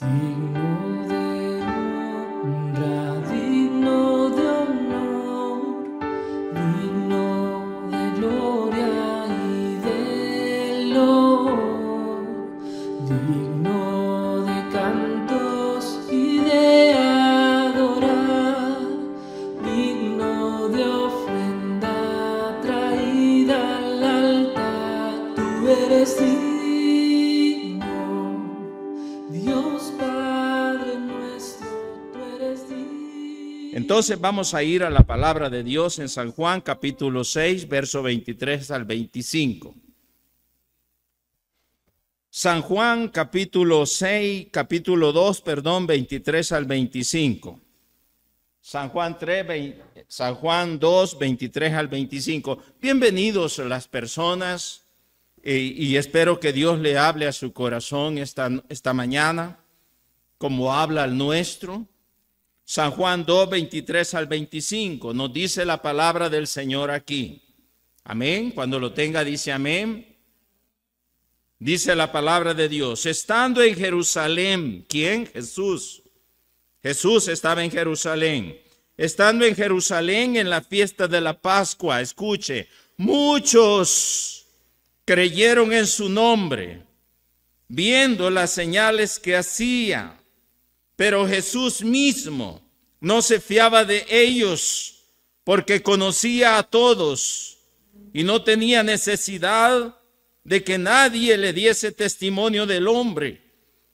Digno de honra, digno de honor, digno de gloria y de loor, digno de cantos y de adorar, digno de ofrenda traída al altar. Tú eres digno, Dios Padre nuestro, tú eres digno. Entonces vamos a ir a la palabra de Dios en San Juan capítulo 6, verso 23 al 25. San Juan capítulo 23 al 25. San Juan 2, 23 al 25. Bienvenidos las personas y espero que Dios le hable a su corazón esta mañana, como habla al nuestro. San Juan 2, 23 al 25, nos dice la palabra del Señor aquí. Amén. Cuando lo tenga, dice amén. Dice la palabra de Dios. Estando en Jerusalén, ¿quién? Jesús. Jesús estaba en Jerusalén. Estando en Jerusalén en la fiesta de la Pascua, escuche, muchos creyeron en su nombre, viendo las señales que hacía. Pero Jesús mismo no se fiaba de ellos, porque conocía a todos y no tenía necesidad de que nadie le diese testimonio del hombre,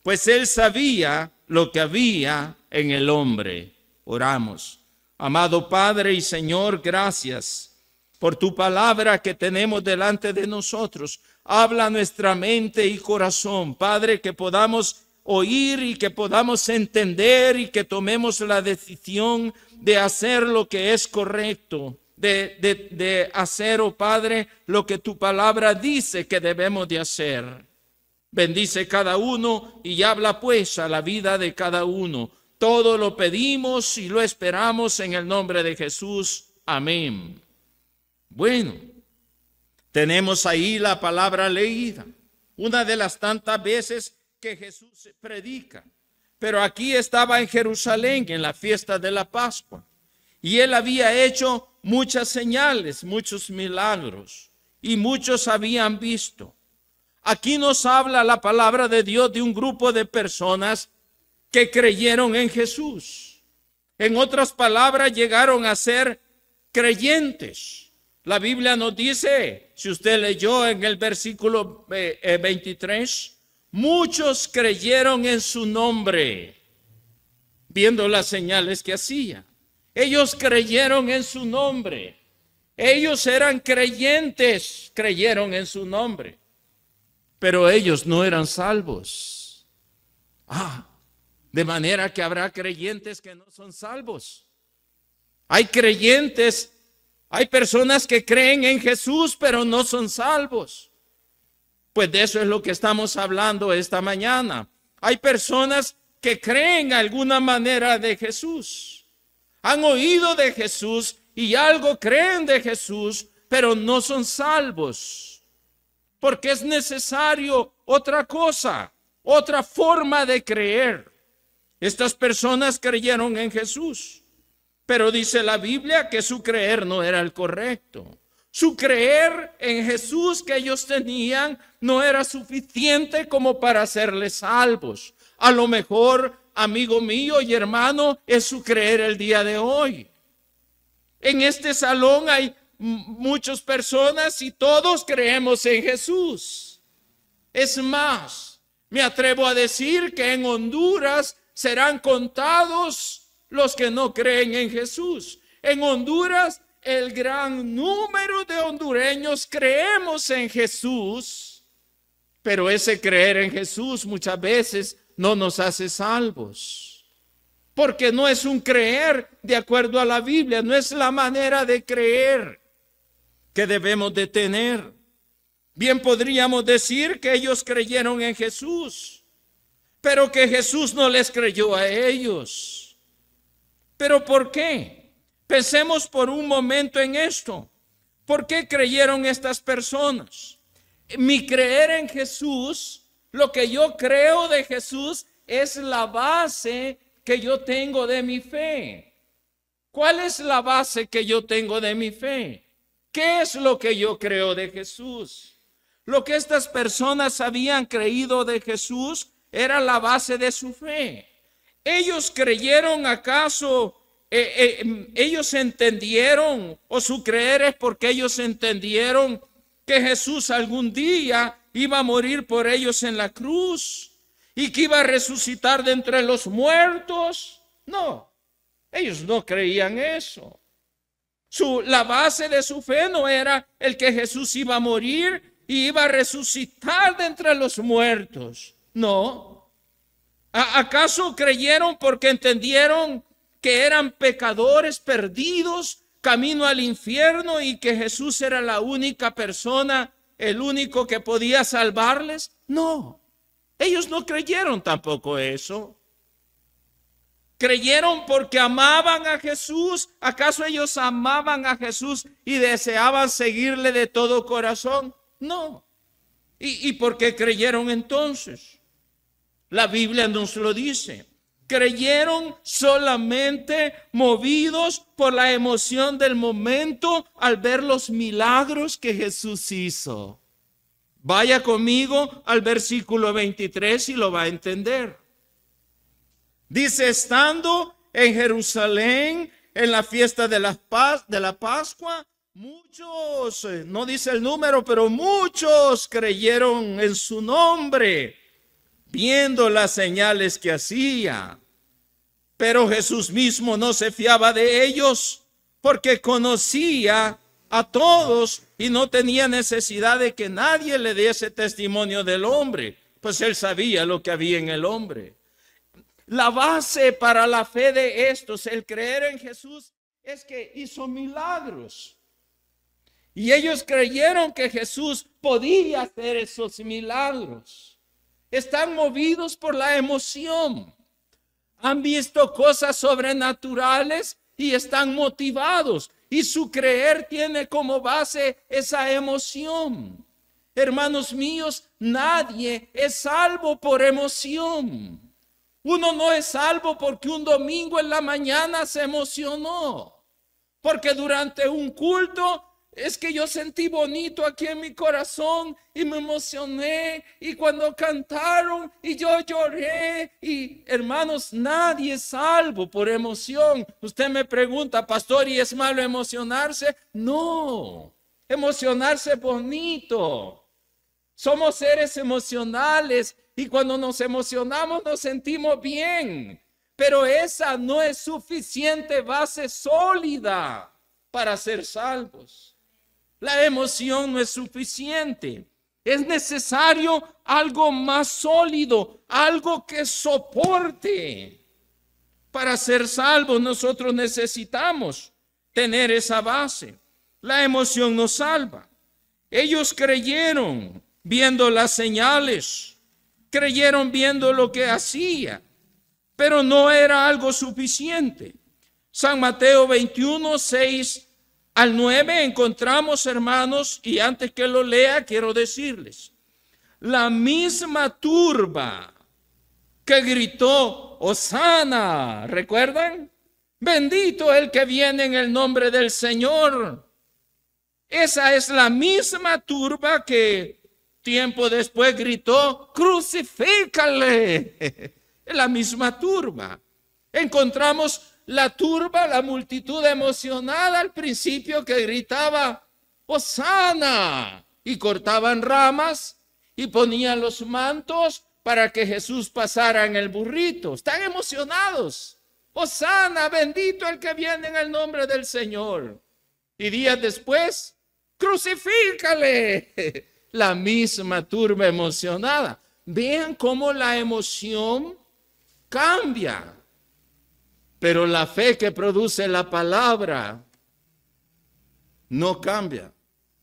pues él sabía lo que había en el hombre. Oramos. Amado Padre y Señor, gracias por tu palabra que tenemos delante de nosotros. Habla nuestra mente y corazón, Padre, que podamos oír y que podamos entender y que tomemos la decisión de hacer lo que es correcto, de hacer, oh Padre, lo que tu palabra dice que debemos de hacer. Bendice cada uno y habla pues a la vida de cada uno. Todo lo pedimos y lo esperamos en el nombre de Jesús. Amén. Bueno, tenemos ahí la palabra leída, una de las tantas veces que Jesús predica, pero aquí estaba en Jerusalén en la fiesta de la Pascua y él había hecho muchas señales, muchos milagros y muchos habían visto. Aquí nos habla la palabra de Dios de un grupo de personas que creyeron en Jesús. En otras palabras, llegaron a ser creyentes. La Biblia nos dice, si usted leyó en el versículo 23, muchos creyeron en su nombre, viendo las señales que hacía. Ellos creyeron en su nombre. Ellos eran creyentes, creyeron en su nombre. Pero ellos no eran salvos. De manera que habrá creyentes que no son salvos. Hay creyentes, hay personas que creen en Jesús, pero no son salvos. Pues de eso es lo que estamos hablando esta mañana. Hay personas que creen de alguna manera de Jesús. Han oído de Jesús y algo creen de Jesús, pero no son salvos. Porque es necesario otra cosa, otra forma de creer. Estas personas creyeron en Jesús, pero dice la Biblia que su creer no era el correcto. Su creer en Jesús que ellos tenían no era suficiente como para hacerles salvos. A lo mejor, amigo mío y hermano, es su creer el día de hoy. En este salón hay muchas personas y todos creemos en Jesús. Es más, me atrevo a decir que en Honduras serán contados los que no creen en Jesús. En Honduras, el gran número de hondureños creemos en Jesús, pero ese creer en Jesús muchas veces no nos hace salvos, porque no es un creer de acuerdo a la Biblia, no es la manera de creer que debemos de tener. Bien podríamos decir que ellos creyeron en Jesús, pero que Jesús no les creyó a ellos. ¿Pero por qué? Pensemos por un momento en esto. ¿Por qué creyeron estas personas? Mi creer en Jesús, lo que yo creo de Jesús, es la base que yo tengo de mi fe. ¿Cuál es la base que yo tengo de mi fe? ¿Qué es lo que yo creo de Jesús? Lo que estas personas habían creído de Jesús era la base de su fe. Ellos creyeron, ¿acaso ellos entendieron, o su creer es porque ellos entendieron que Jesús algún día iba a morir por ellos en la cruz y que iba a resucitar de entre los muertos? No, ellos no creían eso. La base de su fe no era el que Jesús iba a morir y iba a resucitar de entre los muertos. No. ¿Acaso creyeron porque entendieron que eran pecadores perdidos, camino al infierno, y que Jesús era la única persona, el único que podía salvarles? No, ellos no creyeron tampoco eso. ¿Creyeron porque amaban a Jesús? ¿Acaso ellos amaban a Jesús y deseaban seguirle de todo corazón? No. ¿Y por qué creyeron entonces? La Biblia nos lo dice. Creyeron solamente movidos por la emoción del momento al ver los milagros que Jesús hizo. Vaya conmigo al versículo 23 y lo va a entender. Dice, estando en Jerusalén en la fiesta de la Pascua, muchos, no dice el número, pero muchos creyeron en su nombre, viendo las señales que hacía. Pero Jesús mismo no se fiaba de ellos, porque conocía a todos y no tenía necesidad de que nadie le diese testimonio del hombre, pues él sabía lo que había en el hombre. La base para la fe de estos, el creer en Jesús, es que hizo milagros. Y ellos creyeron que Jesús podía hacer esos milagros. Están movidos por la emoción. Han visto cosas sobrenaturales y están motivados. Y su creer tiene como base esa emoción. Hermanos míos, nadie es salvo por emoción. Uno no es salvo porque un domingo en la mañana se emocionó. Porque durante un culto es que yo sentí bonito aquí en mi corazón y me emocioné, y cuando cantaron y yo lloré. Y hermanos, nadie es salvo por emoción. Usted me pregunta, pastor, ¿y es malo emocionarse? No, emocionarse es bonito. Somos seres emocionales y cuando nos emocionamos nos sentimos bien. Pero esa no es suficiente base sólida para ser salvos. La emoción no es suficiente. Es necesario algo más sólido, algo que soporte. Para ser salvos nosotros necesitamos tener esa base. La emoción nos salva. Ellos creyeron viendo las señales, creyeron viendo lo que hacía, pero no era algo suficiente. San Mateo 21, 6 al 9 encontramos, hermanos, y antes que lo lea quiero decirles, la misma turba que gritó Hosana, ¿recuerdan? Bendito el que viene en el nombre del Señor. Esa es la misma turba que tiempo después gritó, crucifícale. Es la misma turba. Encontramos la turba, la multitud emocionada al principio que gritaba, Hosana, y cortaban ramas y ponían los mantos para que Jesús pasara en el burrito. Están emocionados. Hosana, bendito el que viene en el nombre del Señor. Y días después, crucifícale. La misma turba emocionada. Vean cómo la emoción cambia. Pero la fe que produce la palabra no cambia,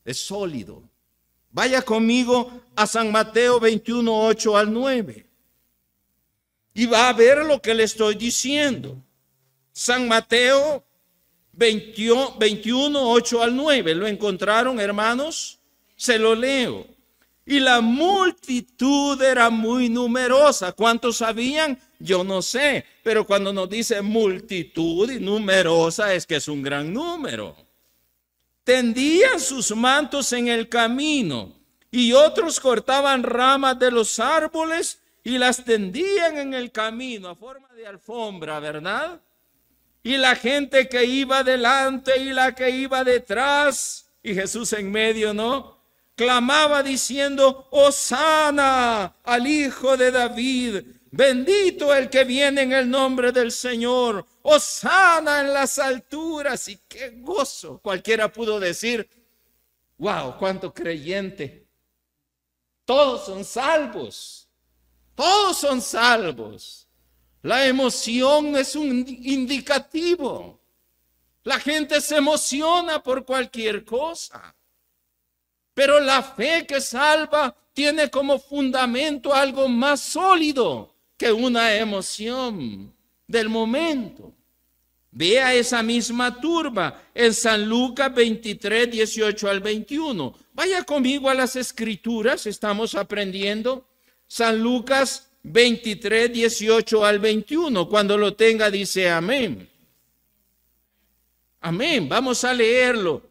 es sólido. Vaya conmigo a San Mateo 21, 8 al 9. Y va a ver lo que le estoy diciendo. San Mateo 21, 8 al 9. ¿Lo encontraron, hermanos? Se lo leo. y la multitud era muy numerosa. ¿Cuántos sabían? Yo no sé, pero cuando nos dice multitud y numerosa es que es un gran número. Tendían sus mantos en el camino y otros cortaban ramas de los árboles y las tendían en el camino a forma de alfombra, ¿verdad? Y la gente que iba delante y la que iba detrás, y Jesús en medio, ¿no? Clamaba diciendo: Hosana al Hijo de David, bendito el que viene en el nombre del Señor, hosana en las alturas. Y qué gozo. Cualquiera pudo decir: wow, cuánto creyente. Todos son salvos. Todos son salvos. La emoción es un indicativo. La gente se emociona por cualquier cosa. Pero la fe que salva tiene como fundamento algo más sólido que una emoción del momento. Vea esa misma turba en San Lucas 23, 18 al 21. Vaya conmigo a las Escrituras, estamos aprendiendo. San Lucas 23, 18 al 21. Cuando lo tenga dice amén. Amén, vamos a leerlo.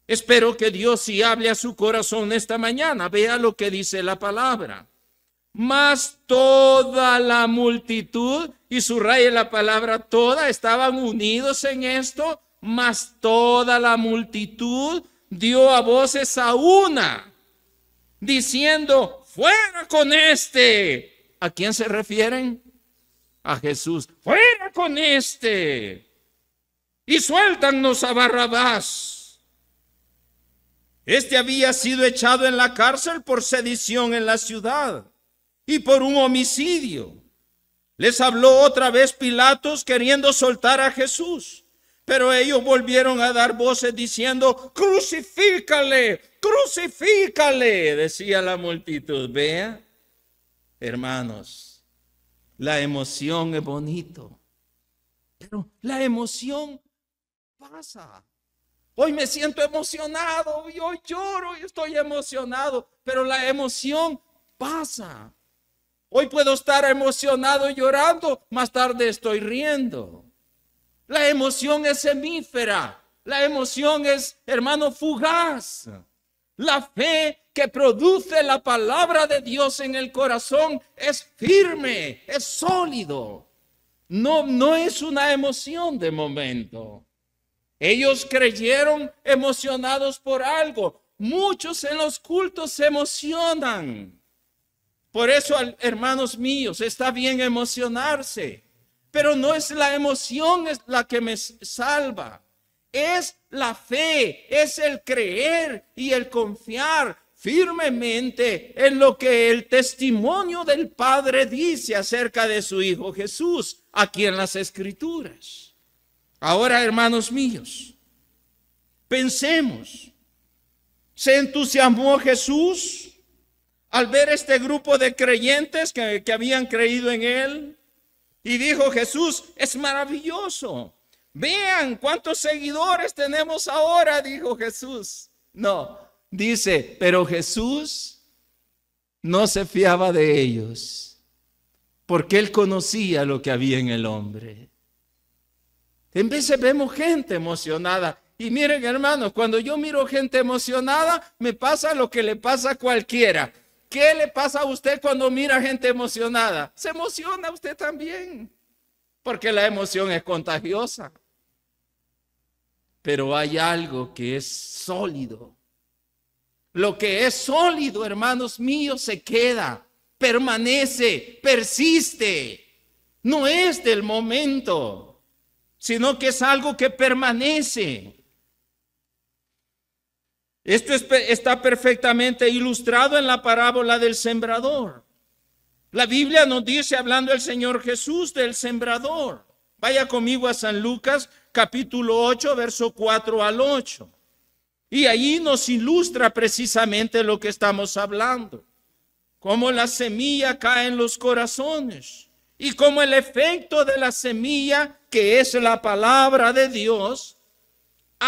Espero que Dios sí hable a su corazón esta mañana. Vea lo que dice la palabra. Mas toda la multitud, y subraye la palabra toda, estaban unidos en esto, mas toda la multitud dio a voces a una, diciendo: fuera con este. ¿A quién se refieren? A Jesús. Fuera con este. Y suéltanos a Barrabás. Este había sido echado en la cárcel por sedición en la ciudad y por un homicidio. Les habló otra vez Pilatos queriendo soltar a Jesús, pero ellos volvieron a dar voces diciendo: crucifícale, crucifícale, decía la multitud. Vea, hermanos, la emoción es bonito, pero la emoción pasa. Hoy me siento emocionado, y hoy lloro y estoy emocionado, pero la emoción pasa. Hoy puedo estar emocionado y llorando, más tarde estoy riendo. La emoción es efímera, la emoción es, hermano, fugaz. La fe que produce la palabra de Dios en el corazón es firme, es sólido. No es una emoción de momento. Ellos creyeron emocionados por algo. Muchos en los cultos se emocionan. Por eso, hermanos míos, está bien emocionarse, pero no es la emoción es la que me salva. Es la fe, es el creer y el confiar firmemente en lo que el testimonio del Padre dice acerca de su Hijo Jesús, aquí en las Escrituras. Ahora, hermanos míos, pensemos, ¿se entusiasmó Jesús al ver este grupo de creyentes que habían creído en él? Y dijo Jesús: es maravilloso. Vean cuántos seguidores tenemos ahora, dijo Jesús. No, dice, pero Jesús no se fiaba de ellos, porque él conocía lo que había en el hombre. En veces vemos gente emocionada. Y miren, hermanos, cuando yo miro gente emocionada, me pasa lo que le pasa a cualquiera. ¿Qué le pasa a usted cuando mira gente emocionada? Se emociona usted también, porque la emoción es contagiosa. Pero hay algo que es sólido. Lo que es sólido, hermanos míos, se queda, permanece, persiste. No es del momento, sino que es algo que permanece. Esto está perfectamente ilustrado en la parábola del sembrador. La Biblia nos dice, hablando el Señor Jesús, del sembrador. Vaya conmigo a San Lucas, capítulo 8, verso 4 al 8. Y ahí nos ilustra precisamente lo que estamos hablando. Cómo la semilla cae en los corazones. Y cómo el efecto de la semilla, que es la palabra de Dios,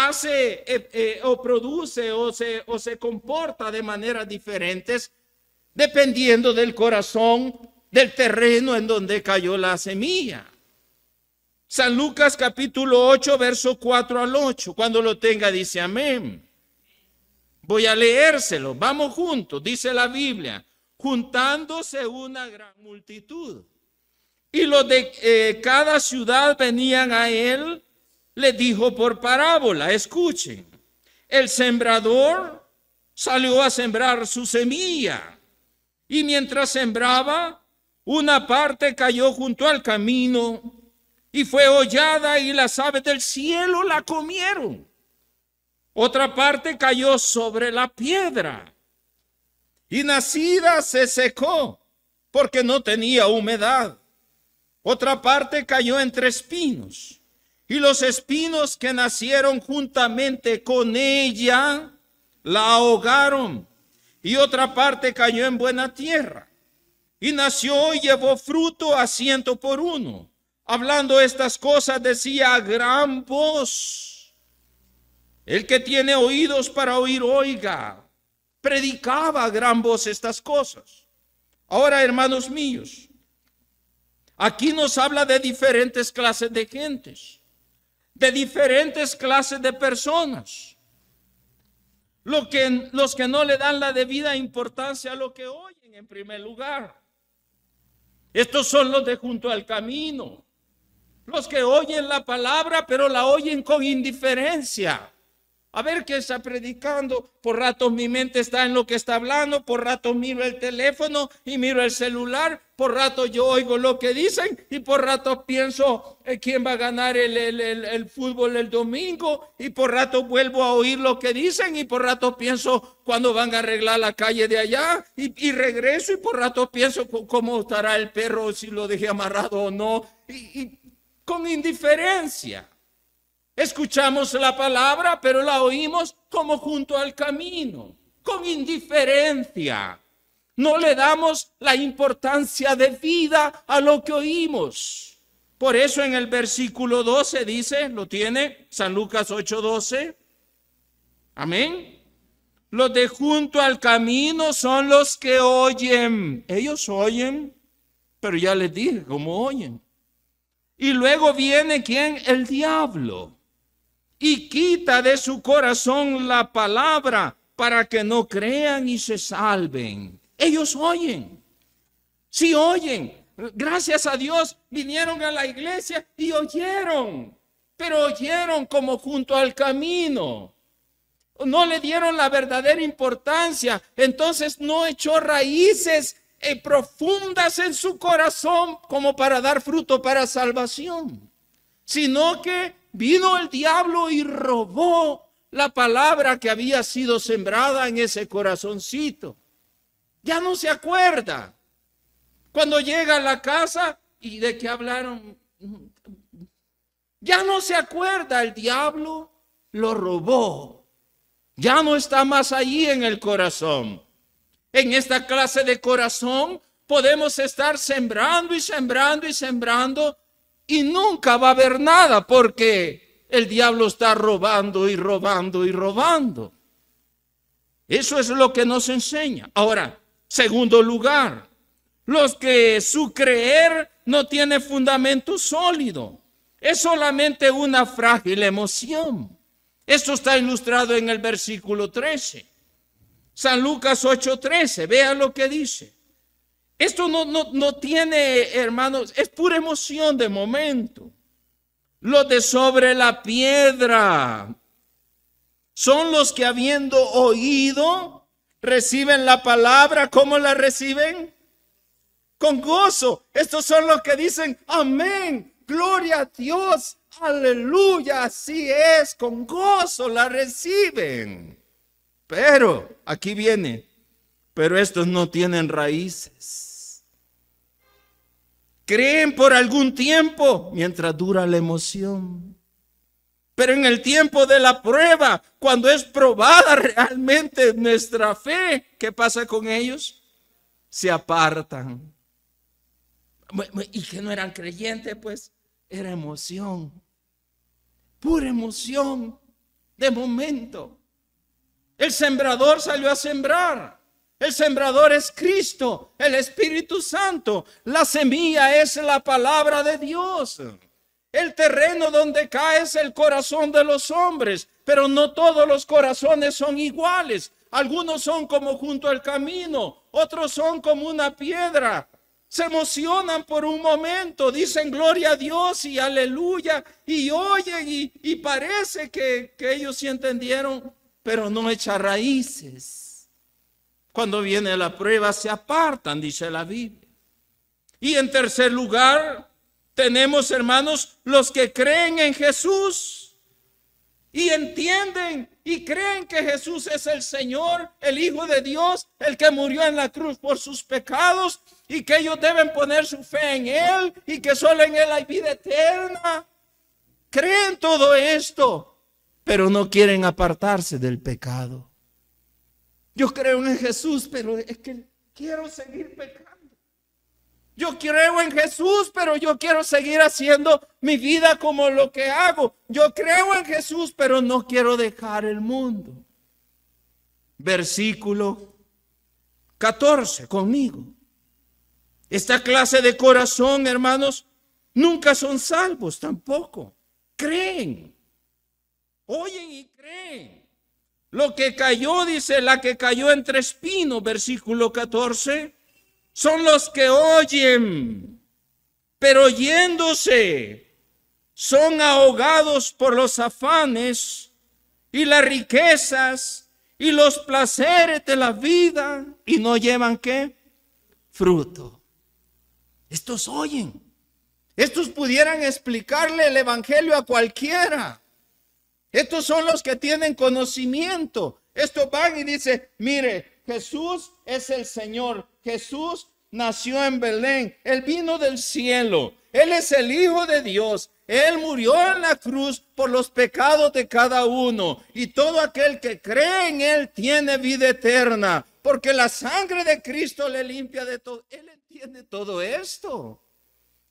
hace o produce o se comporta de maneras diferentes dependiendo del corazón, del terreno en donde cayó la semilla. San Lucas capítulo 8, verso 4 al 8. Cuando lo tenga dice amén. Voy a leérselo, vamos juntos. Dice la Biblia: juntándose una gran multitud, y los de cada ciudad venían a él, le dijo por parábola. Escuchen: el sembrador salió a sembrar su semilla, y mientras sembraba, una parte cayó junto al camino y fue hollada, y las aves del cielo la comieron. Otra parte cayó sobre la piedra, y nacida se secó porque no tenía humedad. Otra parte cayó entre espinos, y los espinos que nacieron juntamente con ella la ahogaron. Y otra parte cayó en buena tierra, y nació y llevó fruto a 100 por uno. Hablando estas cosas decía a gran voz: el que tiene oídos para oír, oiga. Predicaba a gran voz estas cosas. Ahora, hermanos míos, aquí nos habla de diferentes clases de gentes, de diferentes clases de personas. Los que no le dan la debida importancia a lo que oyen en primer lugar. Estos son los de junto al camino. Los que oyen la palabra, pero la oyen con indiferencia. A ver qué está predicando. Por ratos mi mente está en lo que está hablando. Por ratos miro el teléfono y miro el celular. Por ratos yo oigo lo que dicen. Y por ratos pienso quién va a ganar el fútbol el domingo. Y por ratos vuelvo a oír lo que dicen. Y por ratos pienso cuándo van a arreglar la calle de allá. Y regreso. Y por ratos pienso cómo estará el perro, si lo dejé amarrado o no. Y con indiferencia. Escuchamos la palabra, pero la oímos como junto al camino, con indiferencia. No le damos la importancia de vida a lo que oímos. Por eso en el versículo 12 dice, ¿lo tiene? San Lucas 8:12. Amén. Los de junto al camino son los que oyen. Ellos oyen, pero ya les dije cómo oyen. Y luego viene ¿quién? El diablo. Y quita de su corazón la palabra para que no crean y se salven. Ellos oyen. Sí oyen. Gracias a Dios vinieron a la iglesia y oyeron. Pero oyeron como junto al camino. No le dieron la verdadera importancia. Entonces no echó raíces profundas en su corazón como para dar fruto para salvación. Sino que vino el diablo y robó la palabra que había sido sembrada en ese corazoncito. Ya no se acuerda. Cuando llega a la casa, ¿y de qué hablaron? Ya no se acuerda, el diablo lo robó. Ya no está más allí en el corazón. En esta clase de corazón podemos estar sembrando y sembrando y sembrando, y nunca va a haber nada porque el diablo está robando y robando y robando. Eso es lo que nos enseña. Ahora, segundo lugar, los que su creer no tiene fundamento sólido. Es solamente una frágil emoción. Esto está ilustrado en el versículo 13. San Lucas 8:13. Vean lo que dice. Esto no tiene, hermanos, es pura emoción de momento. Los de sobre la piedra son los que, habiendo oído, reciben la palabra. ¿Cómo la reciben? Con gozo. Estos son los que dicen amén, gloria a Dios, aleluya, así es, con gozo la reciben. Pero aquí viene, pero estos no tienen raíces. Creen por algún tiempo mientras dura la emoción. Pero en el tiempo de la prueba, cuando es probada realmente nuestra fe, ¿qué pasa con ellos? Se apartan. Y que no eran creyentes, pues era emoción. Pura emoción. de momento. El sembrador salió a sembrar. El sembrador es Cristo, el Espíritu Santo. La semilla es la palabra de Dios. El terreno donde cae es el corazón de los hombres, pero no todos los corazones son iguales. Algunos son como junto al camino, otros son como una piedra. Se emocionan por un momento, dicen gloria a Dios y aleluya, y oyen y parece que ellos sí entendieron, pero no echan raíces. Cuando viene la prueba se apartan, dice la Biblia. Y en tercer lugar, tenemos, hermanos, los que creen en Jesús y entienden y creen que Jesús es el Señor, el Hijo de Dios, el que murió en la cruz por sus pecados y que ellos deben poner su fe en Él y que solo en Él hay vida eterna. Creen todo esto, pero no quieren apartarse del pecado. Yo creo en Jesús, pero es que quiero seguir pecando. Yo creo en Jesús, pero yo quiero seguir haciendo mi vida como lo que hago. Yo creo en Jesús, pero no quiero dejar el mundo. Versículo 14, conmigo. Esta clase de corazón, hermanos, nunca son salvos tampoco. Creen, oyen y creen. Lo que cayó, dice, la que cayó entre espinos, versículo 14. Son los que oyen, pero oyéndose son ahogados por los afanes y las riquezas y los placeres de la vida y no llevan ¿qué? Fruto. Estos oyen. Estos pudieran explicarle el evangelio a cualquiera. Estos son los que tienen conocimiento. Estos van y dicen, mire, Jesús es el Señor. Jesús nació en Belén. Él vino del cielo. Él es el Hijo de Dios. Él murió en la cruz por los pecados de cada uno. Y todo aquel que cree en Él tiene vida eterna. Porque la sangre de Cristo le limpia de todo. Él entiende todo esto.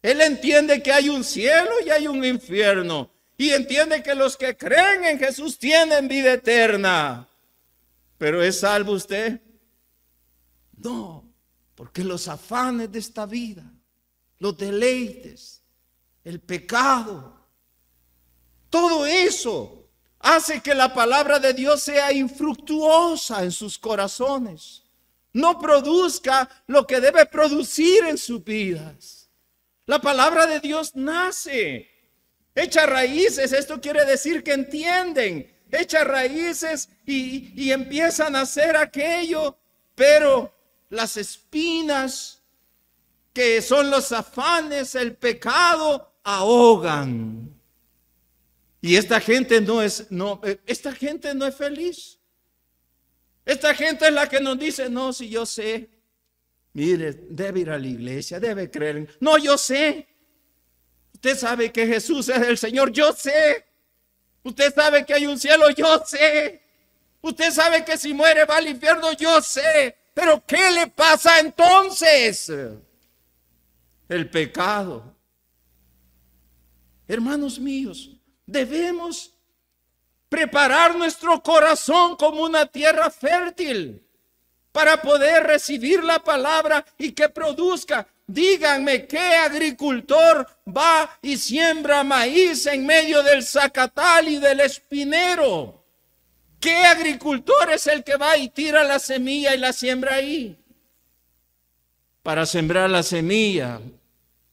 Él entiende que hay un cielo y hay un infierno. Y entiende que los que creen en Jesús tienen vida eterna. ¿Pero es salvo usted? No, porque los afanes de esta vida, los deleites, el pecado, todo eso hace que la palabra de Dios sea infructuosa en sus corazones. No produzca lo que debe producir en sus vidas. La palabra de Dios nace, echa raíces. Esto quiere decir que entienden, echa raíces y empiezan a hacer aquello, pero las espinas, que son los afanes, el pecado, ahogan. Y esta gente no es feliz. Esta gente es la que nos dice, no, si yo sé, mire, debe ir a la iglesia, debe creer. No, yo sé. Usted sabe que Jesús es el Señor, yo sé. Usted sabe que hay un cielo, yo sé. Usted sabe que si muere va al infierno, yo sé. Pero ¿qué le pasa entonces? El pecado. Hermanos míos, debemos preparar nuestro corazón como una tierra fértil para poder recibir la palabra y que produzca. Díganme, ¿qué agricultor va y siembra maíz en medio del zacatal y del espinero? ¿Qué agricultor es el que va y tira la semilla y la siembra ahí? Para sembrar la semilla,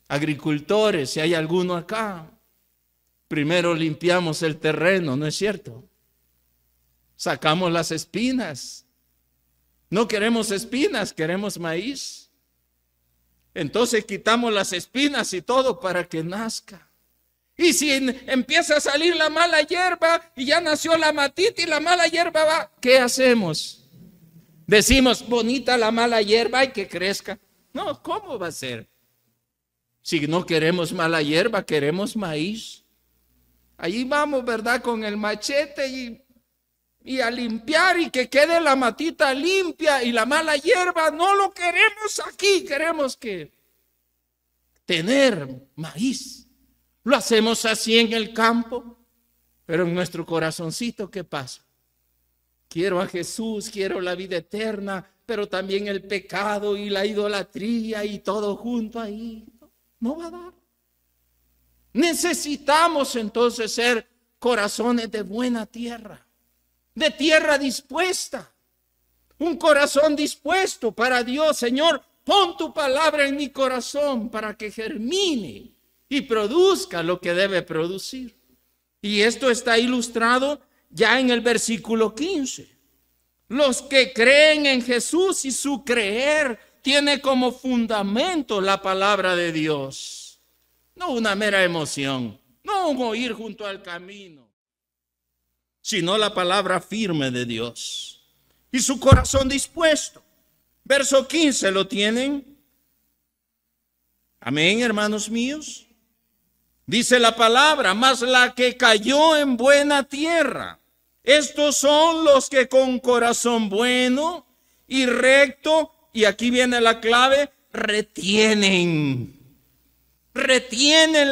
agricultores, si hay alguno acá, primero limpiamos el terreno, ¿no es cierto? Sacamos las espinas. No queremos espinas, queremos maíz. Entonces quitamos las espinas y todo para que nazca. Y si empieza a salir la mala hierba y ya nació la matita y la mala hierba va, ¿qué hacemos? Decimos, bonita la mala hierba y que crezca. No, ¿cómo va a ser? Si no queremos mala hierba, queremos maíz. Allí vamos, ¿verdad? Con el machete y a limpiar y que quede la matita limpia y la mala hierba. No lo queremos aquí, queremos que tener maíz. Lo hacemos así en el campo. Pero en nuestro corazoncito, ¿qué pasa? Quiero a Jesús, quiero la vida eterna, pero también el pecado y la idolatría y todo junto ahí. No va a dar. Necesitamos entonces ser corazones de buena tierra, de tierra dispuesta. Un corazón dispuesto para Dios. Señor, pon tu palabra en mi corazón para que germine y produzca lo que debe producir. Y esto está ilustrado ya en el versículo 15. Los que creen en Jesús y su creer tiene como fundamento la palabra de Dios. No una mera emoción, no un oír junto al camino, sino la palabra firme de Dios. Y su corazón dispuesto. Verso 15, ¿lo tienen? Amén, hermanos míos. Dice la palabra, mas la que cayó en buena tierra. Estos son los que con corazón bueno y recto, y aquí viene la clave, retienen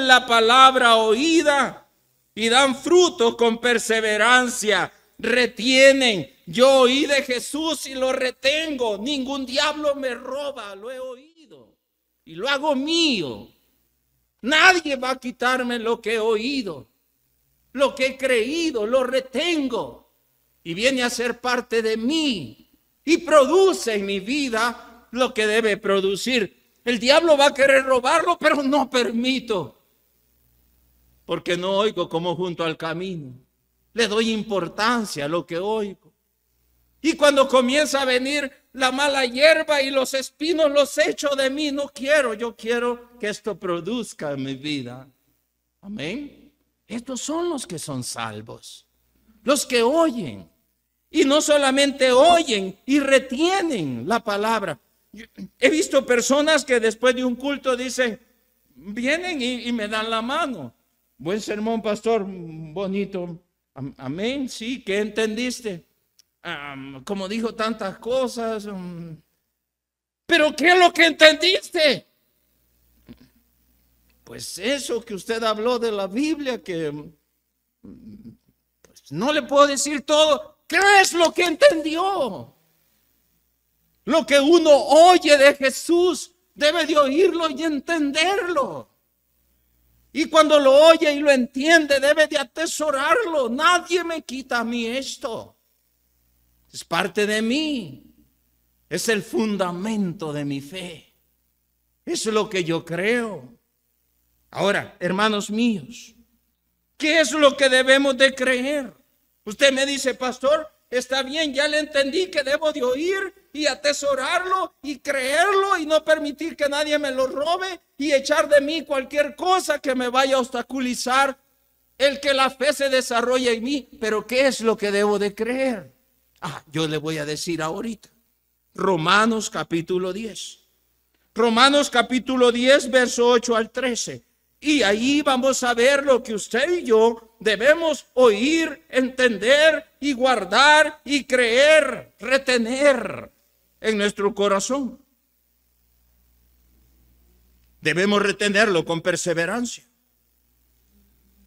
la palabra oída y dan fruto con perseverancia. Retienen. Yo oí de Jesús y lo retengo. Ningún diablo me roba, lo he oído y lo hago mío. Nadie va a quitarme lo que he oído, lo que he creído, lo retengo y viene a ser parte de mí y produce en mi vida lo que debe producir. El diablo va a querer robarlo, pero no permito, porque no oigo como junto al camino. Le doy importancia a lo que oigo. Y cuando comienza a venir la mala hierba y los espinos los echo de mí, no quiero, yo quiero que esto produzca en mi vida. Amén. Estos son los que son salvos, los que oyen. Y no solamente oyen y retienen la palabra. He visto personas que después de un culto dicen, vienen y me dan la mano. Buen sermón, pastor, bonito. Amén, sí, ¿qué entendiste? Como dijo tantas cosas. ¿Pero qué es lo que entendiste? Pues eso que usted habló de la Biblia, que pues no le puedo decir todo. ¿Qué es lo que entendió? Lo que uno oye de Jesús debe de oírlo y entenderlo. Y cuando lo oye y lo entiende, debe de atesorarlo. Nadie me quita a mí esto. Es parte de mí. Es el fundamento de mi fe. Es lo que yo creo. Ahora, hermanos míos, ¿qué es lo que debemos de creer? Usted me dice, pastor, está bien, ya le entendí que debo de oír y atesorarlo y creerlo y no permitir que nadie me lo robe y echar de mí cualquier cosa que me vaya a obstaculizar el que la fe se desarrolle en mí. Pero ¿qué es lo que debo de creer? Yo le voy a decir ahorita. Romanos capítulo 10. Romanos capítulo 10, verso 8 al 13. Y ahí vamos a ver lo que usted y yo debemos oír, entender y guardar y creer, retener en nuestro corazón. Debemos retenerlo con perseverancia.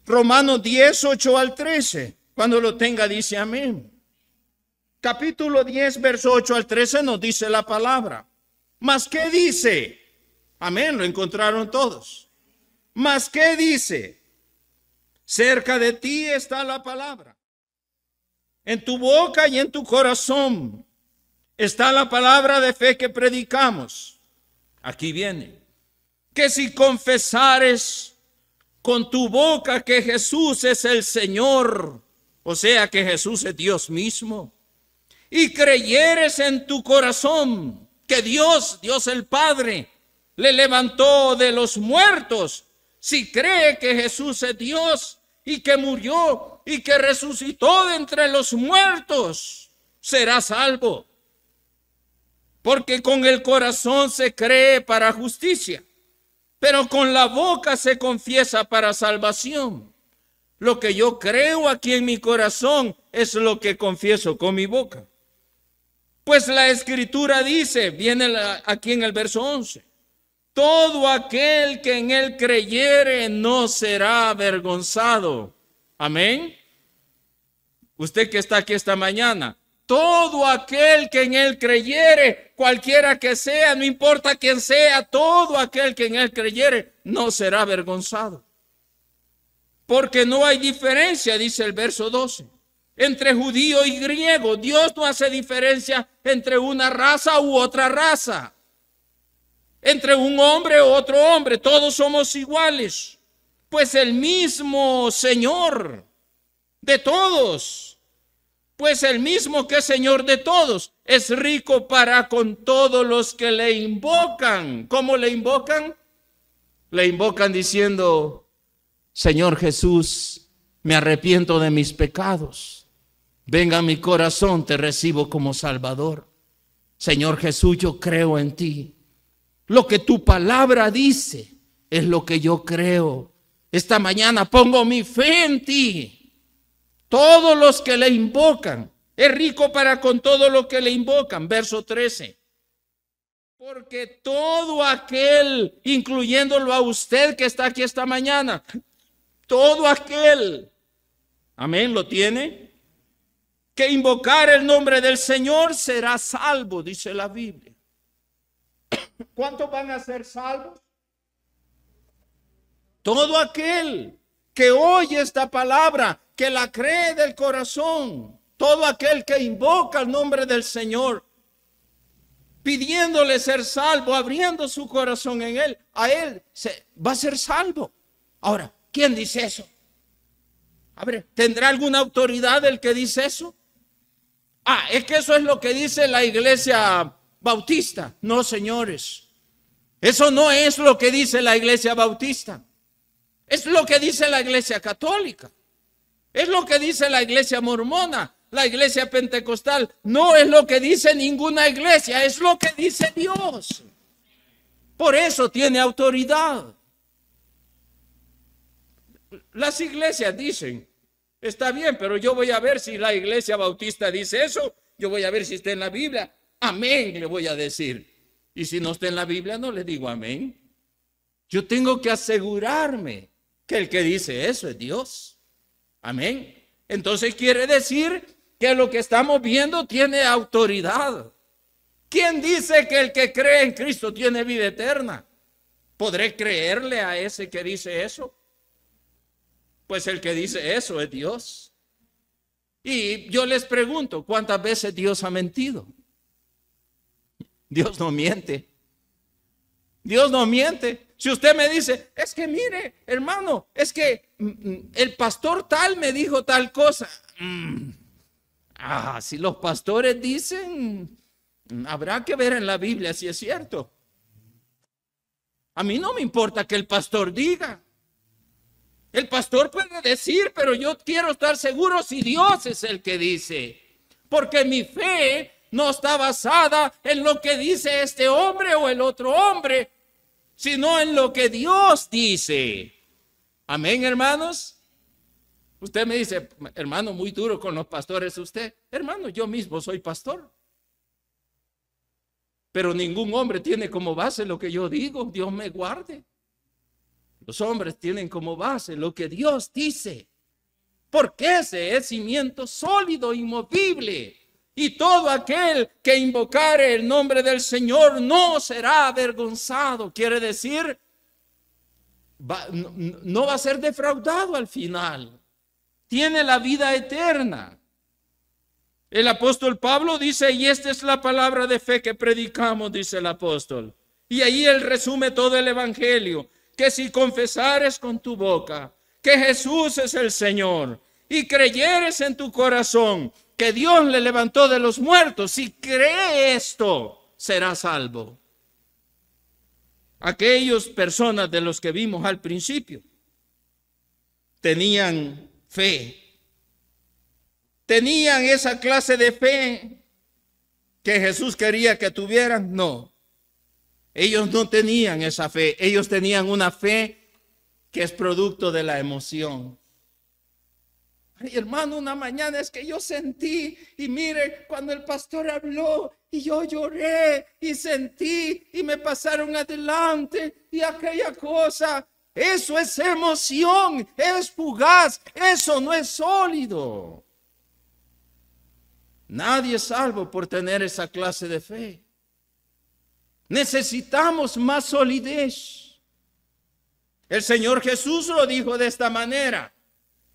Romanos 10, 8 al 13. Cuando lo tenga, dice amén. Capítulo 10, verso 8 al 13 nos dice la palabra. ¿Mas qué dice? Amén, lo encontraron todos. ¿Mas qué dice? Cerca de ti está la palabra. En tu boca y en tu corazón está la palabra de fe que predicamos. Aquí viene. Que si confesares con tu boca que Jesús es el Señor, o sea que Jesús es Dios mismo, y creyeres en tu corazón que Dios el Padre, le levantó de los muertos, si cree que Jesús es Dios y que murió y que resucitó de entre los muertos, será salvo. Porque con el corazón se cree para justicia, pero con la boca se confiesa para salvación. Lo que yo creo aquí en mi corazón es lo que confieso con mi boca. Pues la Escritura dice, viene aquí en el verso 11, todo aquel que en él creyere no será avergonzado. Amén. Usted que está aquí esta mañana, todo aquel que en él creyere, cualquiera que sea, no importa quién sea, todo aquel que en él creyere, no será avergonzado. Porque no hay diferencia, dice el verso 12, entre judío y griego. Dios no hace diferencia entre una raza u otra raza, entre un hombre u otro hombre. Todos somos iguales, pues el mismo Señor de todos, pues el mismo que es Señor de todos, es rico para con todos los que le invocan. ¿Cómo le invocan? Le invocan diciendo: Señor Jesús, me arrepiento de mis pecados. Venga a mi corazón, te recibo como Salvador. Señor Jesús, yo creo en ti. Lo que tu palabra dice es lo que yo creo. Esta mañana pongo mi fe en ti. Todos los que le invocan, es rico para con todo lo que le invocan. Verso 13. Porque todo aquel, incluyéndolo a usted que está aquí esta mañana, todo aquel, amén, ¿lo tiene? Que invocar el nombre del Señor será salvo, dice la Biblia. ¿Cuántos van a ser salvos? Todo aquel que oye esta palabra, que la cree del corazón, todo aquel que invoca el nombre del Señor, pidiéndole ser salvo, abriendo su corazón en él, a él va a ser salvo. Ahora, ¿quién dice eso? A ver, ¿tendrá alguna autoridad el que dice eso? Es que eso es lo que dice la iglesia bautista. No, señores, eso no es lo que dice la iglesia bautista. Es lo que dice la iglesia católica. Es lo que dice la iglesia mormona, la iglesia pentecostal. No es lo que dice ninguna iglesia, es lo que dice Dios. Por eso tiene autoridad. Las iglesias dicen: está bien, pero yo voy a ver si la iglesia bautista dice eso. Yo voy a ver si está en la Biblia. Amén, le voy a decir. Y si no está en la Biblia, no le digo amén. Yo tengo que asegurarme que el que dice eso es Dios. Amén. Entonces quiere decir que lo que estamos viendo tiene autoridad. ¿Quién dice que el que cree en Cristo tiene vida eterna? ¿Podré creerle a ese que dice eso? Pues el que dice eso es Dios. Y yo les pregunto, ¿cuántas veces Dios ha mentido? Dios no miente. Dios no miente. Si usted me dice: es que mire, hermano, es que el pastor tal me dijo tal cosa. Si los pastores dicen, habrá que ver en la Biblia si es cierto. A mí no me importa que el pastor diga. El pastor puede decir, pero yo quiero estar seguro si Dios es el que dice. Porque mi fe no está basada en lo que dice este hombre o el otro hombre, sino en lo que Dios dice. Amén, hermanos. Usted me dice: hermano, muy duro con los pastores usted. Hermano, yo mismo soy pastor. Pero ningún hombre tiene como base lo que yo digo. Dios me guarde. Los hombres tienen como base lo que Dios dice, porque ese es cimiento sólido, inmovible. Y todo aquel que invocare el nombre del Señor no será avergonzado. Quiere decir, no va a ser defraudado al final. Tiene la vida eterna. El apóstol Pablo dice: y esta es la palabra de fe que predicamos, dice el apóstol. Y ahí él resume todo el evangelio: que si confesares con tu boca que Jesús es el Señor y creyeres en tu corazón que Dios le levantó de los muertos, si cree esto, serás salvo. Aquellas personas de los que vimos al principio tenían fe. ¿Tenían esa clase de fe que Jesús quería que tuvieran? No. Ellos no tenían esa fe. Ellos tenían una fe que es producto de la emoción. Ay, hermano, una mañana es que yo sentí, y mire, cuando el pastor habló, y yo lloré, y sentí, y me pasaron adelante, y aquella cosa. Eso es emoción, es fugaz, eso no es sólido. Nadie es salvo por tener esa clase de fe. Necesitamos más solidez. El Señor Jesús lo dijo de esta manera: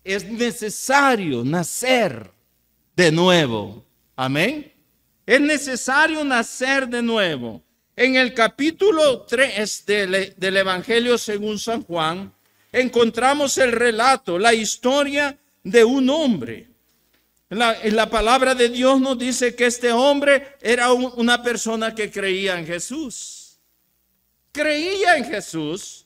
es necesario nacer de nuevo. Amén. Es necesario nacer de nuevo. En el capítulo 3 del Evangelio según San Juan, encontramos el relato, la historia de un hombre. La palabra de Dios nos dice que este hombre era una persona que creía en Jesús. Creía en Jesús,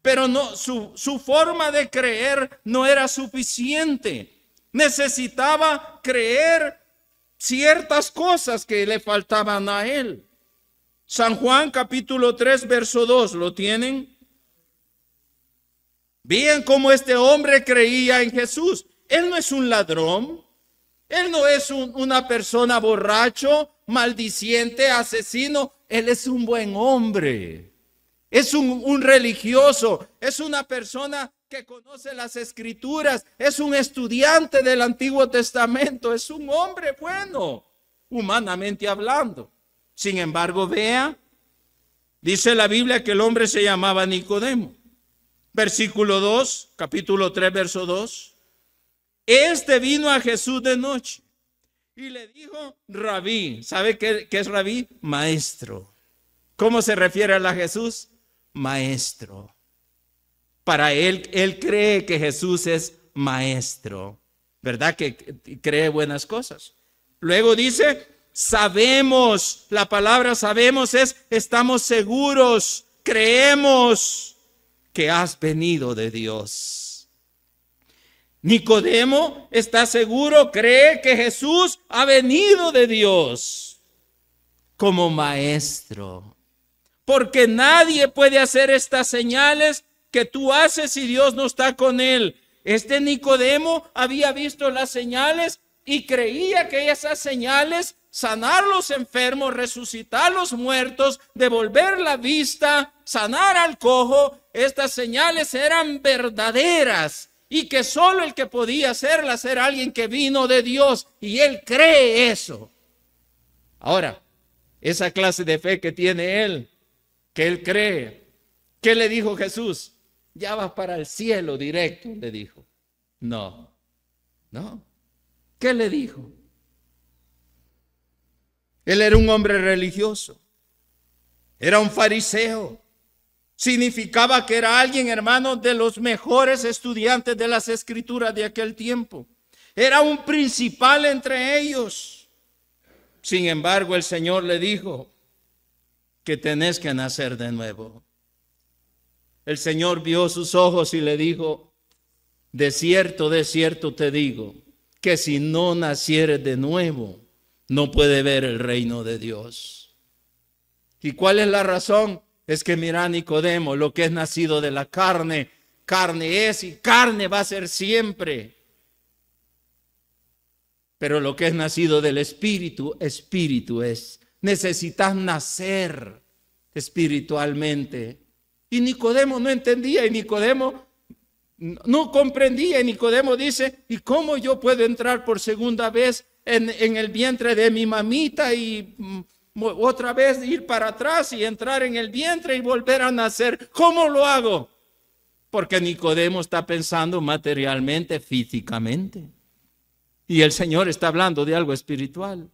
pero no, su forma de creer no era suficiente. Necesitaba creer ciertas cosas que le faltaban a él. San Juan capítulo 3 verso 2, ¿lo tienen? Vean cómo este hombre creía en Jesús. Él no es un ladrón, él no es una persona borracho, maldiciente, asesino. Él es un buen hombre, es un religioso, es una persona que conoce las escrituras, es un estudiante del Antiguo Testamento, es un hombre bueno, humanamente hablando. Sin embargo, vea, dice la Biblia que el hombre se llamaba Nicodemo. Versículo 2, capítulo 3, verso 2. Este vino a Jesús de noche y le dijo, Rabí. ¿Sabe qué es Rabí? Maestro. ¿Cómo se refiere a Jesús? Maestro. Para él cree que Jesús es maestro, ¿verdad? Que cree buenas cosas. Luego dice, sabemos, la palabra sabemos es, estamos seguros, creemos que has venido de Dios. Nicodemo está seguro, cree que Jesús ha venido de Dios como maestro. Porque nadie puede hacer estas señales que tú haces si Dios no está con él. Este Nicodemo había visto las señales y creía que esas señales, sanar los enfermos, resucitar los muertos, devolver la vista, sanar al cojo, estas señales eran verdaderas y que solo el que podía hacerlas era alguien que vino de Dios, y él cree eso. Ahora, esa clase de fe que tiene él, que él cree, ¿qué le dijo Jesús? Ya vas para el cielo directo, le dijo. No. ¿Qué le dijo? Él era un hombre religioso, era un fariseo. Significaba que era alguien, hermano, de los mejores estudiantes de las escrituras de aquel tiempo. Era un principal entre ellos. Sin embargo, el Señor le dijo que tenés que nacer de nuevo. El Señor vio sus ojos y le dijo, de cierto te digo, que si no nacieres de nuevo, no puede ver el reino de Dios. ¿Y cuál es la razón? Es que mira, Nicodemo, lo que es nacido de la carne, carne es y carne va a ser siempre. Pero lo que es nacido del Espíritu, Espíritu es. Necesitas nacer espiritualmente. Y Nicodemo no entendía, y Nicodemo no comprendía. Y Nicodemo dice, ¿y cómo yo puedo entrar por segunda vez en el vientre de mi mamita y otra vez ir para atrás y entrar en el vientre y volver a nacer? ¿Cómo lo hago? Porque Nicodemo está pensando materialmente, físicamente. Y el Señor está hablando de algo espiritual.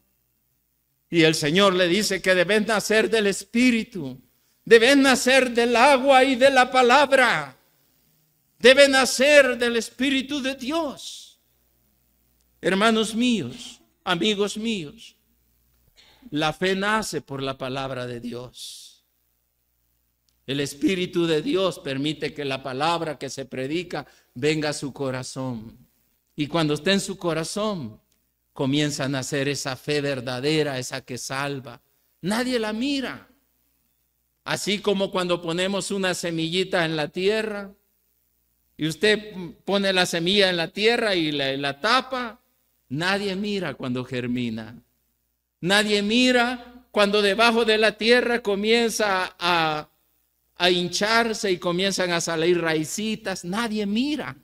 Y el Señor le dice que deben nacer del Espíritu. Deben nacer del agua y de la palabra. Deben nacer del Espíritu de Dios. Hermanos míos, amigos míos, la fe nace por la palabra de Dios. El Espíritu de Dios permite que la palabra que se predica venga a su corazón. Y cuando esté en su corazón, comienza a nacer esa fe verdadera, esa que salva. Nadie la mira. Así como cuando ponemos una semillita en la tierra y usted pone la semilla en la tierra y la tapa, nadie mira cuando germina. Nadie mira cuando debajo de la tierra comienza a hincharse y comienzan a salir raicitas. Nadie mira.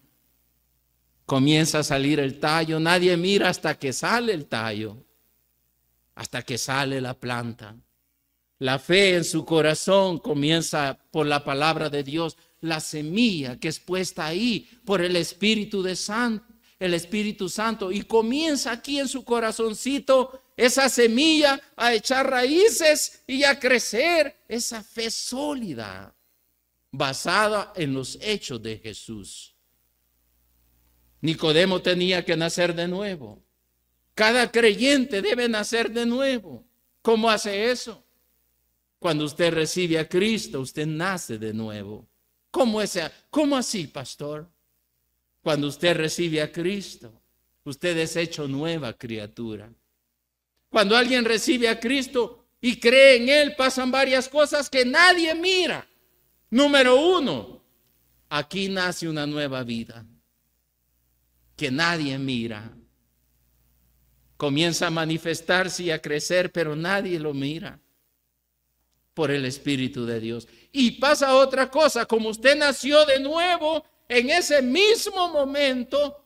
comienza a salir el tallo. Nadie mira hasta que sale el tallo, hasta que sale la planta. La fe en su corazón comienza por la palabra de Dios, la semilla que es puesta ahí por el Espíritu Santo, y comienza aquí en su corazoncito esa semilla a echar raíces y a crecer esa fe sólida basada en los hechos de Jesús. Nicodemo tenía que nacer de nuevo. Cada creyente debe nacer de nuevo. ¿Cómo hace eso? Cuando usted recibe a Cristo, usted nace de nuevo. ¿Cómo así, pastor? Cuando usted recibe a Cristo, usted es hecho nueva criatura. Cuando alguien recibe a Cristo y cree en Él, pasan varias cosas que nadie mira. Número 1, aquí nace una nueva vida que nadie mira. Comienza a manifestarse y a crecer, pero nadie lo mira. Por el Espíritu de Dios. Y pasa otra cosa, como usted nació de nuevo, en ese mismo momento,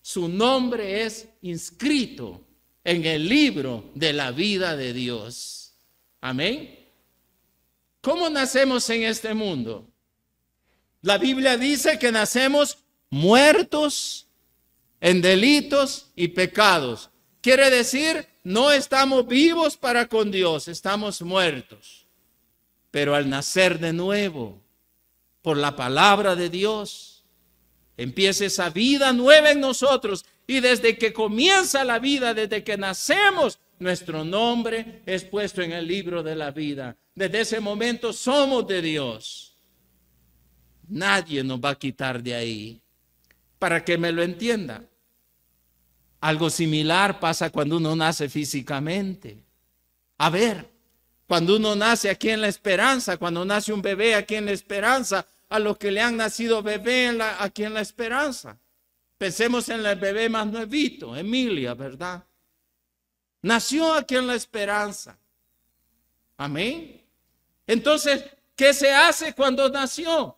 su nombre es inscrito en el libro de la vida de Dios. Amén. ¿Cómo nacemos en este mundo? La Biblia dice que nacemos muertos en delitos y pecados. Quiere decir, no estamos vivos para con Dios, estamos muertos. Pero al nacer de nuevo, por la palabra de Dios, empieza esa vida nueva en nosotros. Y desde que comienza la vida, desde que nacemos, nuestro nombre es puesto en el libro de la vida. Desde ese momento somos de Dios. Nadie nos va a quitar de ahí. Para que me lo entienda. Algo similar pasa cuando uno nace físicamente. A ver. Cuando uno nace aquí en la esperanza, cuando nace un bebé aquí en la esperanza, a los que le han nacido bebé aquí en la esperanza. Pensemos en el bebé más nuevito, Emilia, ¿verdad? Nació aquí en la esperanza. Amén. Entonces, ¿qué se hace cuando nació?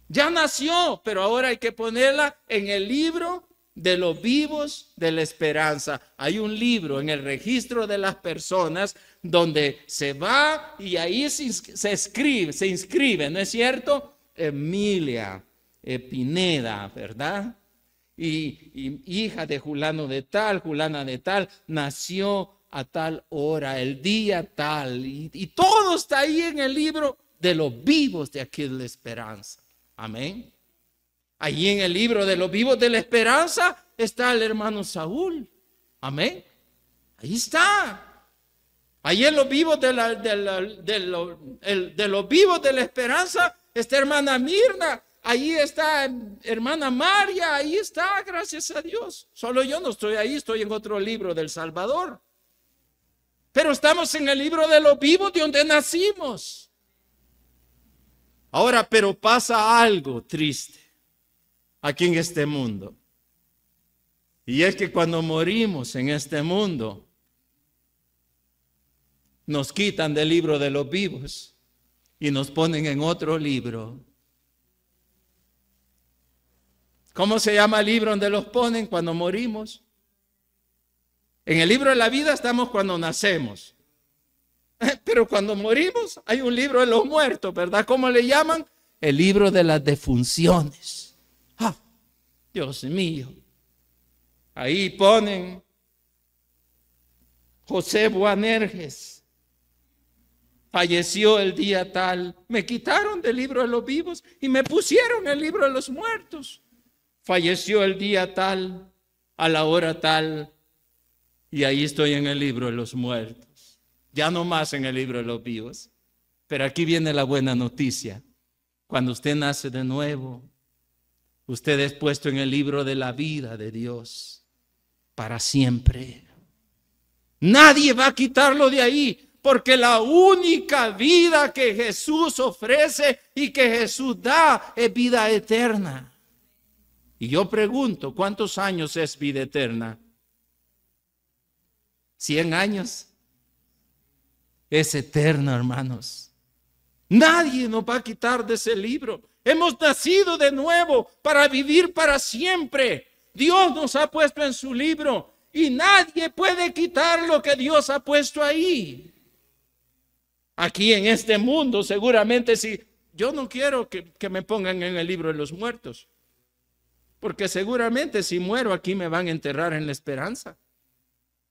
Ya nació, pero ahora hay que ponerla en el libro de los vivos de la esperanza. Hay un libro en el registro de las personas donde se va y ahí se inscribe, ¿no es cierto? Emilia Pineda, ¿verdad? Y hija de fulano de tal, fulana de tal, nació a tal hora, el día tal, y todo está ahí en el libro de los vivos de aquí de la esperanza. Amén. Allí en el libro de los vivos de la esperanza está el hermano Saúl. Amén. Ahí está. Allí en los vivos de los vivos de la esperanza está hermana Mirna. Ahí está hermana María. Ahí está, gracias a Dios. Solo yo no estoy ahí, estoy en otro libro del Salvador. Pero estamos en el libro de los vivos de donde nacimos. Ahora, pero pasa algo triste aquí en este mundo. Y es que cuando morimos en este mundo, nos quitan del libro de los vivos y nos ponen en otro libro. ¿Cómo se llama el libro donde los ponen cuando morimos? En el libro de la vida estamos cuando nacemos. Pero cuando morimos hay un libro de los muertos, ¿verdad? ¿Cómo le llaman? El libro de las defunciones. ¡Ah! Dios mío. Ahí ponen José Boanerges. Falleció el día tal. Me quitaron del libro de los vivos y me pusieron el libro de los muertos. Falleció el día tal, a la hora tal, y ahí estoy en el libro de los muertos. Ya no más en el libro de los vivos. Pero aquí viene la buena noticia. Cuando usted nace de nuevo, usted es puesto en el libro de la vida de Dios para siempre. Nadie va a quitarlo de ahí, porque la única vida que Jesús ofrece y que Jesús da es vida eterna. Y yo pregunto, ¿cuántos años es vida eterna? 100 años. Es eterna, hermanos. Nadie nos va a quitar de ese libro. Hemos nacido de nuevo para vivir para siempre. Dios nos ha puesto en su libro y nadie puede quitar lo que Dios ha puesto ahí. Aquí en este mundo, seguramente si yo no quiero que me pongan en el libro de los muertos, porque seguramente si muero aquí me van a enterrar en la esperanza.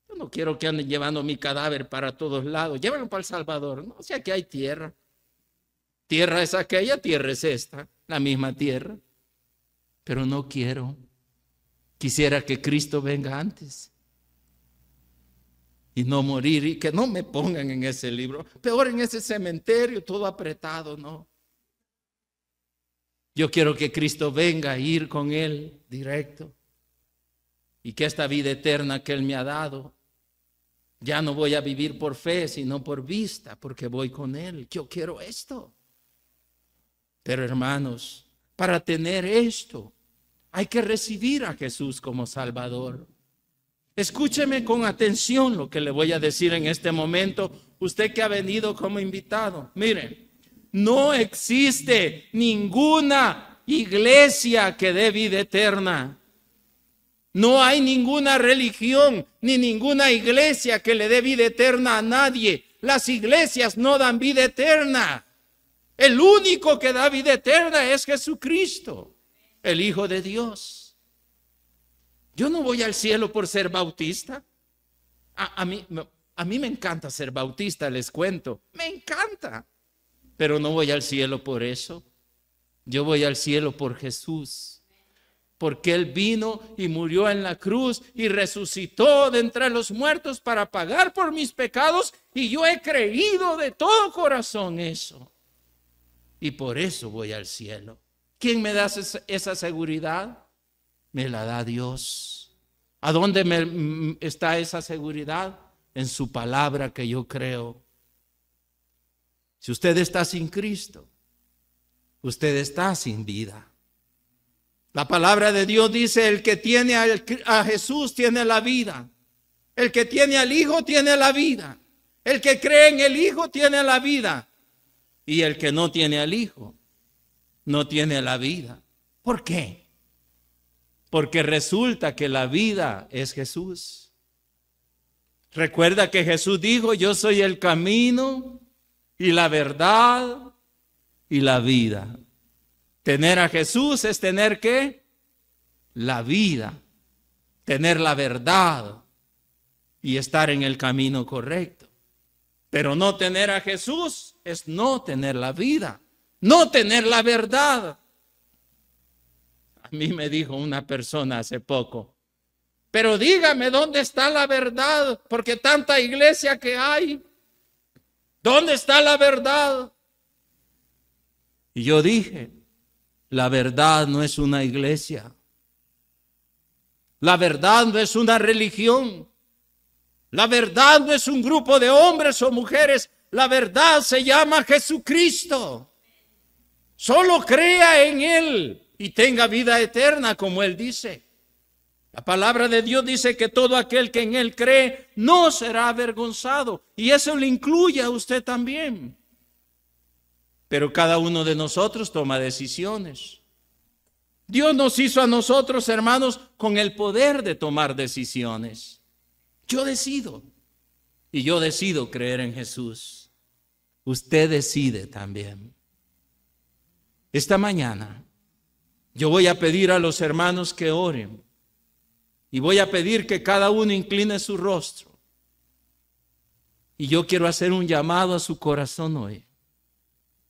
Yo no quiero que anden llevando mi cadáver para todos lados. Llévenlo para El Salvador. No, o sea, aquí hay tierra. Tierra es aquella, tierra es esta, la misma tierra. Pero no quiero. Quisiera que Cristo venga antes y no morir, y que no me pongan en ese libro, peor en ese cementerio, todo apretado, no. Yo quiero que Cristo venga a ir con Él directo, y que esta vida eterna que Él me ha dado, ya no voy a vivir por fe, sino por vista, porque voy con Él. Yo quiero esto. Pero hermanos, para tener esto, hay que recibir a Jesús como Salvador. Escúcheme con atención lo que le voy a decir en este momento, usted que ha venido como invitado. Mire, no existe ninguna iglesia que dé vida eterna. No hay ninguna religión ni ninguna iglesia que le dé vida eterna a nadie. Las iglesias no dan vida eterna. El único que da vida eterna es Jesucristo, el Hijo de Dios. Yo no voy al cielo por ser bautista. A mí me encanta ser bautista, les cuento. Me encanta. Pero no voy al cielo por eso. Yo voy al cielo por Jesús. Porque Él vino y murió en la cruz y resucitó de entre los muertos para pagar por mis pecados. Y yo he creído de todo corazón eso. Y por eso voy al cielo. ¿Quién me da esa seguridad? Me la da Dios. ¿A dónde está esa seguridad? En su palabra que yo creo. Si usted está sin Cristo, usted está sin vida. La palabra de Dios dice, el que tiene a Jesús tiene la vida. El que tiene al Hijo tiene la vida. El que cree en el Hijo tiene la vida. Y el que no tiene al Hijo no tiene la vida. ¿Por qué? Porque resulta que la vida es Jesús. Recuerda que Jesús dijo, yo soy el camino y la verdad y la vida. Tener a Jesús es tener ¿qué? La vida, tener la verdad y estar en el camino correcto. Pero no tener a Jesús es no tener la vida, no tener la verdad. A mí me dijo una persona hace poco, pero dígame dónde está la verdad, porque tanta iglesia que hay, ¿dónde está la verdad? Y yo dije, la verdad no es una iglesia, la verdad no es una religión, la verdad no es un grupo de hombres o mujeres, la verdad se llama Jesucristo. Solo crea en Él y tenga vida eterna, como Él dice. La palabra de Dios dice que todo aquel que en Él cree no será avergonzado. Y eso le incluye a usted también. Pero cada uno de nosotros toma decisiones. Dios nos hizo a nosotros, hermanos, con el poder de tomar decisiones. Yo decido. Y yo decido creer en Jesús. Usted decide también. Esta mañana yo voy a pedir a los hermanos que oren. Y voy a pedir que cada uno incline su rostro. Y yo quiero hacer un llamado a su corazón hoy.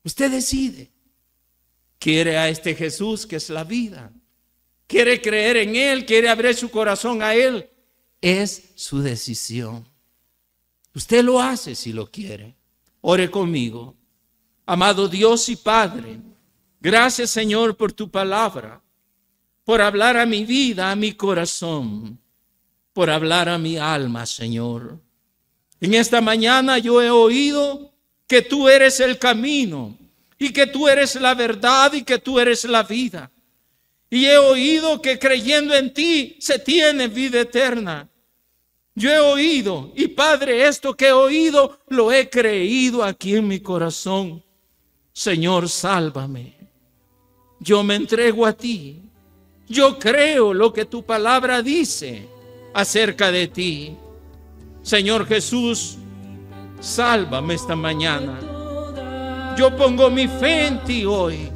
Usted decide. Quiere a este Jesús que es la vida. Quiere creer en Él, quiere abrir su corazón a Él. Es su decisión. Usted lo hace si lo quiere. Ore conmigo. Amado Dios y Padre, gracias Señor por tu palabra, por hablar a mi vida, a mi corazón, por hablar a mi alma, Señor. En esta mañana yo he oído que tú eres el camino y que tú eres la verdad y que tú eres la vida. Y he oído que creyendo en ti se tiene vida eterna. Yo he oído, y Padre, esto que he oído lo he creído aquí en mi corazón. Señor, sálvame. yo me entrego a ti. Yo creo lo que tu palabra dice acerca de ti. Señor Jesús, sálvame esta mañana. Yo pongo mi fe en ti hoy.